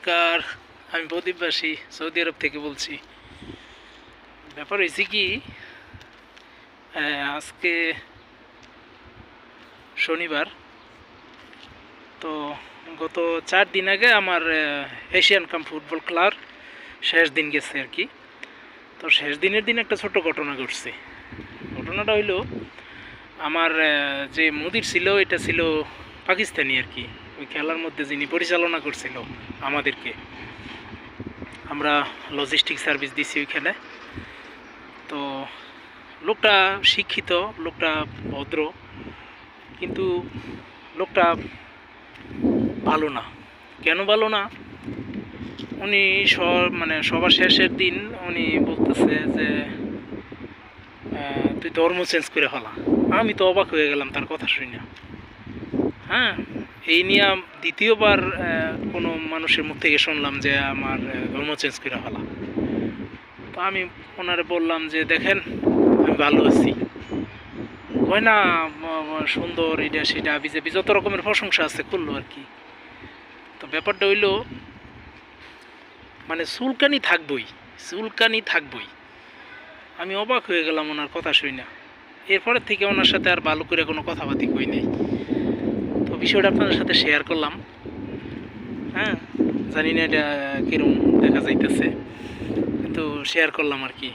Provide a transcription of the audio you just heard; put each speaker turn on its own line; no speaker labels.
নমস্কার, আমি প্রদীপবাসী সৌদি আরব থেকে বলছি। ব্যাপার হয়েছে কি, আজকে শনিবার। তো গত 4 দিন আগে আমার এশিয়ান কাপ ফুটবল খেলার শেষ দিন গেছে আর কি। তো শেষ দিনের দিন একটা ছোট ঘটনা ঘটছে। ঘটনাটা হইলো, আমার যে মুদির ছিল এটা ছিল পাকিস্তানি আর কি। ওই খেলার মধ্যে যিনি পরিচালনা করছিল আমাদেরকে, আমরা লজিস্টিক সার্ভিস দিছি ওইখানে। তো লোকটা শিক্ষিত, লোকটা ভদ্র, কিন্তু লোকটা ভালো না। কেন ভালো না? উনি সবার শেষের দিন উনি বলতেছে যে তুই ধর্ম চেঞ্জ করে ফেলা। আমি তো অবাক হয়ে গেলাম তার কথা শুনে। হ্যাঁ, এই নিয়ে দ্বিতীয়বার কোনো মানুষের মুখ থেকে শুনলাম যে আমার ধর্ম চেঞ্জ করে ফেলা। তো আমি ওনারে বললাম যে দেখেন, আমি ভালো আছি। হয় না, সুন্দর, এটা সেটা বিজেপি যত রকমের প্রশংসা আছে করলো আর কি। তো ব্যাপারটা হইলো, মানে চুলকানি থাকবই। আমি অবাক হয়ে গেলাম ওনার কথা শুনে। এরপরের থেকে ওনার সাথে আর ভালো করে কোনো কথাবার্তা কই নেই। তো বিষয়টা আপনাদের সাথে শেয়ার করলাম। হ্যাঁ, জানি না এটা কীরকম দেখা যাইতেছে, কিন্তু শেয়ার করলাম আর কি।